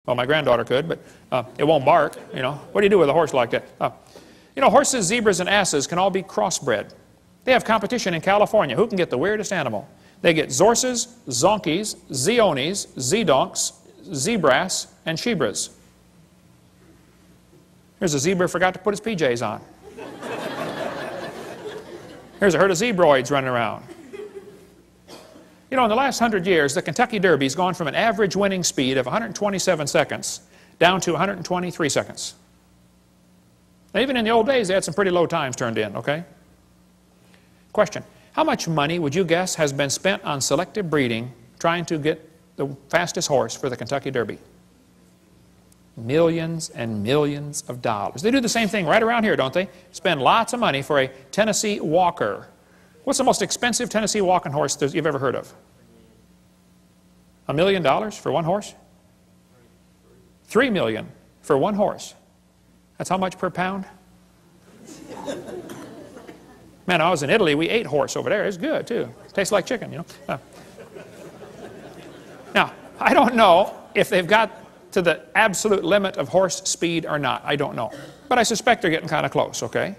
Well, my granddaughter could, but it won't bark, you know. What do you do with a horse like that? You know, horses, zebras, and asses can all be crossbred. They have competition in California. Who can get the weirdest animal? They get zorses, zonkies, zeonies, zedonks, zebras, and shebras. Here's a zebra who forgot to put his PJs on. Here's a herd of zebroids running around. You know, in the last 100 years, the Kentucky Derby's gone from an average winning speed of 127 seconds down to 123 seconds. Now, even in the old days, they had some pretty low times turned in, okay? Question: how much money would you guess has been spent on selective breeding trying to get the fastest horse for the Kentucky Derby? Millions and millions of dollars. They do the same thing right around here, don't they? Spend lots of money for a Tennessee Walker. What's the most expensive Tennessee walking horse you've ever heard of? $1 million for one horse? $3 million for one horse. That's how much per pound? Man, I was in Italy, we ate horse over there. It's good, too. Tastes like chicken, you know. Now, I don't know if they've got to the absolute limit of horse speed or not. I don't know. But I suspect they're getting kind of close, okay?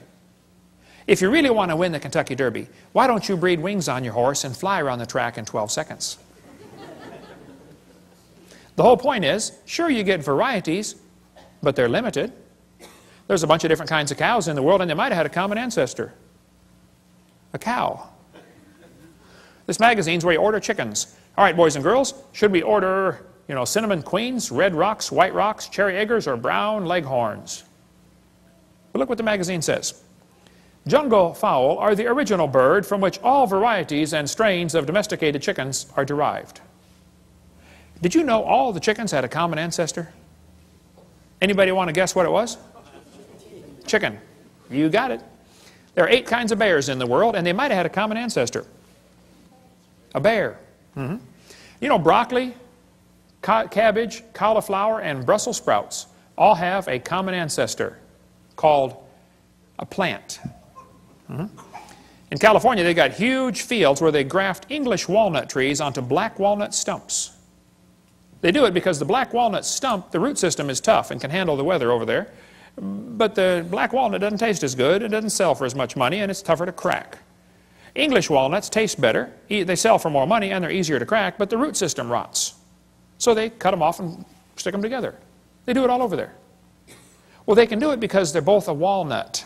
If you really want to win the Kentucky Derby, why don't you breed wings on your horse and fly around the track in 12 seconds? The whole point is, sure, you get varieties, but they're limited. There's a bunch of different kinds of cows in the world, and they might have had a common ancestor. A cow. This magazine's where you order chickens. All right, boys and girls, should we order, you know, cinnamon queens, red rocks, white rocks, cherry eggers, or brown leghorns? But look what the magazine says. Jungle fowl are the original bird from which all varieties and strains of domesticated chickens are derived. Did you know all the chickens had a common ancestor? Anybody want to guess what it was? Chicken. You got it. There are 8 kinds of bears in the world, and they might have had a common ancestor. A bear. You know, broccoli, cabbage, cauliflower, and Brussels sprouts all have a common ancestor called a plant. In California, they got huge fields where they graft English walnut trees onto black walnut stumps. They do it because the black walnut stump, the root system is tough and can handle the weather over there. But the black walnut doesn't taste as good, it doesn't sell for as much money, and it's tougher to crack. English walnuts taste better, they sell for more money, and they're easier to crack, but the root system rots. So they cut them off and stick them together. They do it all over there. Well, they can do it because they're both a walnut.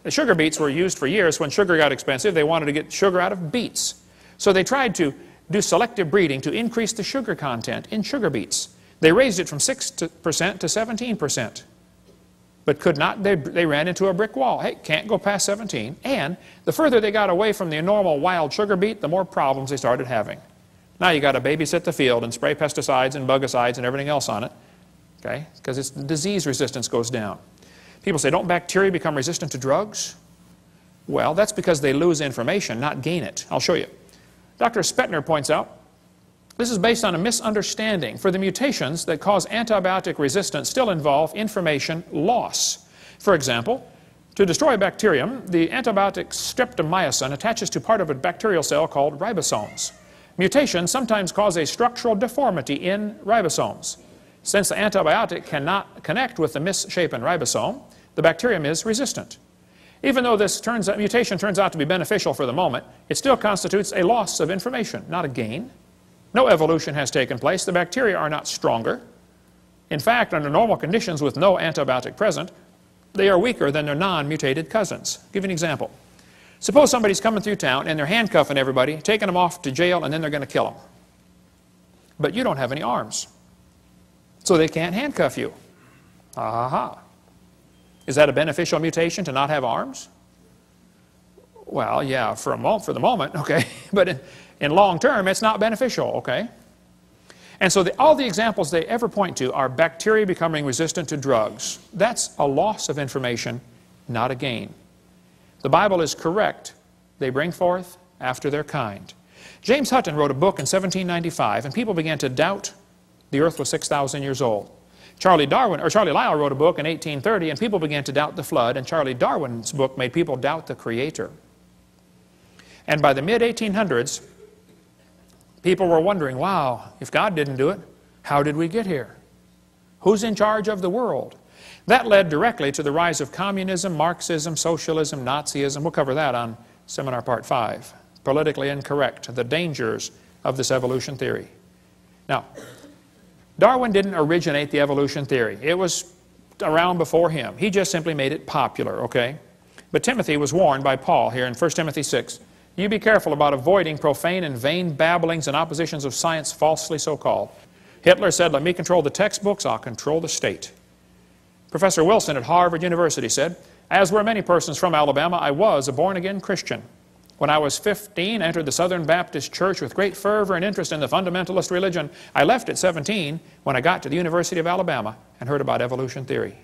The sugar beets were used for years. When sugar got expensive, they wanted to get sugar out of beets. So they tried to do selective breeding to increase the sugar content in sugar beets. They raised it from 6% to 17%. But could not, they ran into a brick wall. Hey, can't go past 17. And the further they got away from the normal wild sugar beet, the more problems they started having. Now you got to babysit the field and spray pesticides and bugicides and everything else on it, okay? Because its disease resistance goes down. People say, don't bacteria become resistant to drugs? Well, that's because they lose information, not gain it. I'll show you. Dr. Spettner points out, this is based on a misunderstanding. For the mutations that cause antibiotic resistance still involve information loss. For example, to destroy a bacterium, the antibiotic streptomycin attaches to part of a bacterial cell called ribosomes. Mutations sometimes cause a structural deformity in ribosomes. Since the antibiotic cannot connect with the misshapen ribosome, the bacterium is resistant. Even though this mutation turns out to be beneficial for the moment, it still constitutes a loss of information, not a gain. No evolution has taken place. The bacteria are not stronger. In fact, under normal conditions with no antibiotic present, they are weaker than their non-mutated cousins. I'll give you an example. Suppose somebody's coming through town and they're handcuffing everybody, taking them off to jail, and then they're going to kill them. But you don't have any arms, so they can't handcuff you. Aha. Is that a beneficial mutation to not have arms? Well, yeah, for the moment, okay. But in long term, it's not beneficial, okay? And so all the examples they ever point to are bacteria becoming resistant to drugs. That's a loss of information, not a gain. The Bible is correct. They bring forth after their kind. James Hutton wrote a book in 1795, and people began to doubt the earth was 6,000 years old. Charlie Lyell wrote a book in 1830, and people began to doubt the flood, and Charlie Darwin's book made people doubt the Creator. And by the mid-1800s, people were wondering, wow, if God didn't do it, How did we get here? Who's in charge of the world? That led directly to the rise of communism, Marxism, socialism, Nazism. We'll cover that on seminar part 5. Politically incorrect, the dangers of this evolution theory. Now, Darwin didn't originate the evolution theory. It was around before him. He just simply made it popular, okay? But Timothy was warned by Paul here in 1 Timothy 6. You be careful about avoiding profane and vain babblings and oppositions of science falsely so called. Hitler said, let me control the textbooks, I'll control the state. Professor Wilson at Harvard University said, as were many persons from Alabama, I was a born-again Christian. When I was 15, I entered the Southern Baptist Church with great fervor and interest in the fundamentalist religion. I left at 17 when I got to the University of Alabama and heard about evolution theory.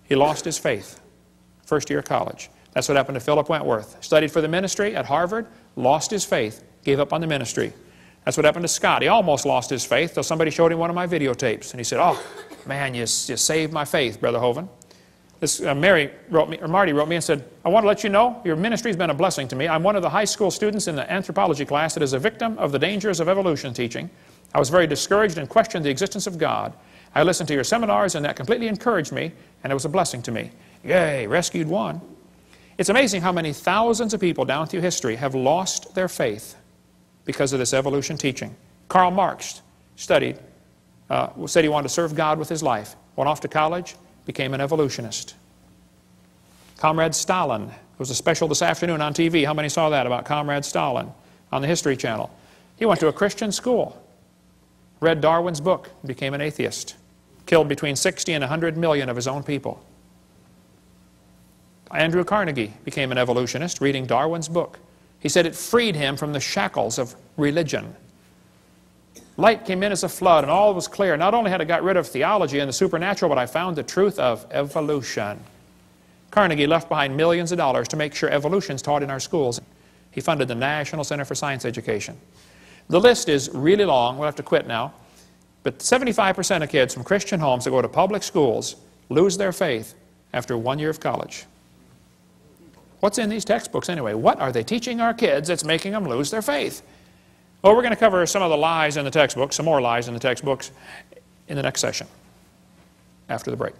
He lost his faith, first year of college. That's what happened to Philip Wentworth. Studied for the ministry at Harvard, lost his faith, gave up on the ministry. That's what happened to Scott. He almost lost his faith, though somebody showed him one of my videotapes. And he said, oh, man, you saved my faith, Brother Hovind. This, Marty wrote me and said, I want to let you know your ministry has been a blessing to me. I'm one of the high school students in the anthropology class that is a victim of the dangers of evolution teaching. I was very discouraged and questioned the existence of God. I listened to your seminars and that completely encouraged me, and it was a blessing to me. Yay, rescued one. It's amazing how many thousands of people down through history have lost their faith because of this evolution teaching. Karl Marx studied, said he wanted to serve God with his life, went off to college, became an evolutionist. Comrade Stalin. There was a special this afternoon on TV. How many saw that about Comrade Stalin on the History Channel? He went to a Christian school, read Darwin's book, became an atheist, killed between 60 and 100 million of his own people. Andrew Carnegie became an evolutionist reading Darwin's book. He said it freed him from the shackles of religion. Light came in as a flood and all was clear. Not only had it got rid of theology and the supernatural, but I found the truth of evolution. Carnegie left behind millions of dollars to make sure evolution is taught in our schools. He funded the National Center for Science Education. The list is really long. We'll have to quit now. But 75% of kids from Christian homes that go to public schools lose their faith after 1 year of college. What's in these textbooks anyway? What are they teaching our kids that's making them lose their faith? Well, we're going to cover some of the lies in the textbooks, some more lies in the textbooks, in the next session, after the break.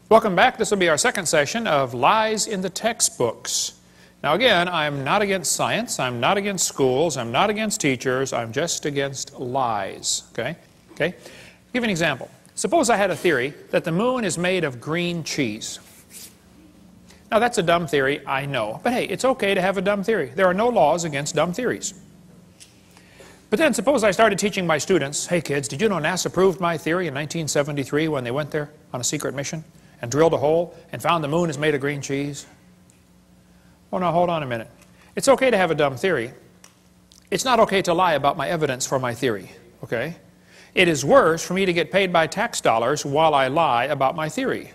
Welcome back. This will be our second session of lies in the textbooks. Now again, I'm not against science, I'm not against schools, I'm not against teachers, I'm just against lies. Okay? Give you an example. Suppose I had a theory that the moon is made of green cheese. Now that's a dumb theory, I know. But hey, it's okay to have a dumb theory. There are no laws against dumb theories. But then suppose I started teaching my students, hey kids, did you know NASA proved my theory in 1973 when they went there on a secret mission and drilled a hole and found the moon is made of green cheese? Well, now hold on a minute. It's okay to have a dumb theory. It's not okay to lie about my evidence for my theory, okay? It is worse for me to get paid by tax dollars while I lie about my theory.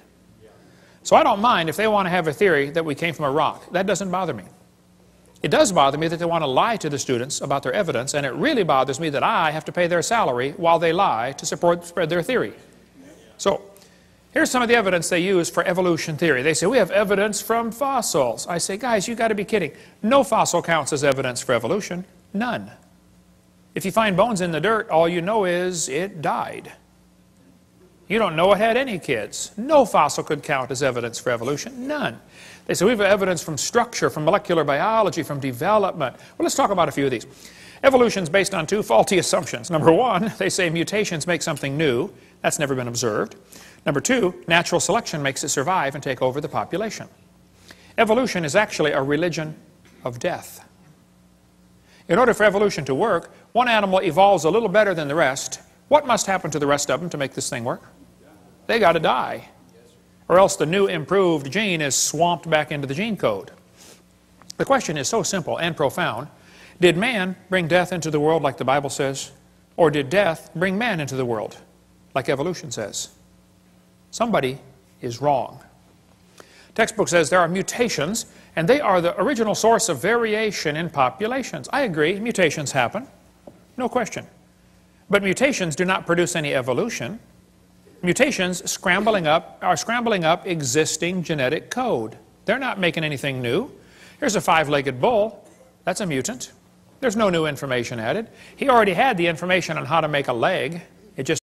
So I don't mind if they want to have a theory that we came from a rock. That doesn't bother me. It does bother me that they want to lie to the students about their evidence, and it really bothers me that I have to pay their salary while they lie to spread their theory. So here's some of the evidence they use for evolution theory. They say, we have evidence from fossils. I say, guys, you've got to be kidding. No fossil counts as evidence for evolution. None. If you find bones in the dirt, all you know is it died. You don't know it had any kids. No fossil could count as evidence for evolution. None. They say we have evidence from structure, from molecular biology, from development. Well, let's talk about a few of these. Evolution is based on two faulty assumptions. Number one, they say mutations make something new. That's never been observed. Number two, natural selection makes it survive and take over the population. Evolution is actually a religion of death. In order for evolution to work, one animal evolves a little better than the rest. What must happen to the rest of them to make this thing work? They got to die. Or else the new improved gene is swamped back into the gene code. The question is so simple and profound. Did man bring death into the world like the Bible says? Or did death bring man into the world like evolution says? Somebody is wrong. Textbook says there are mutations, and they are the original source of variation in populations. I agree, mutations happen. No question. But mutations do not produce any evolution. Mutations are scrambling up existing genetic code. They're not making anything new. Here's a 5-legged bull. That's a mutant. There's no new information added. He already had the information on how to make a leg. It just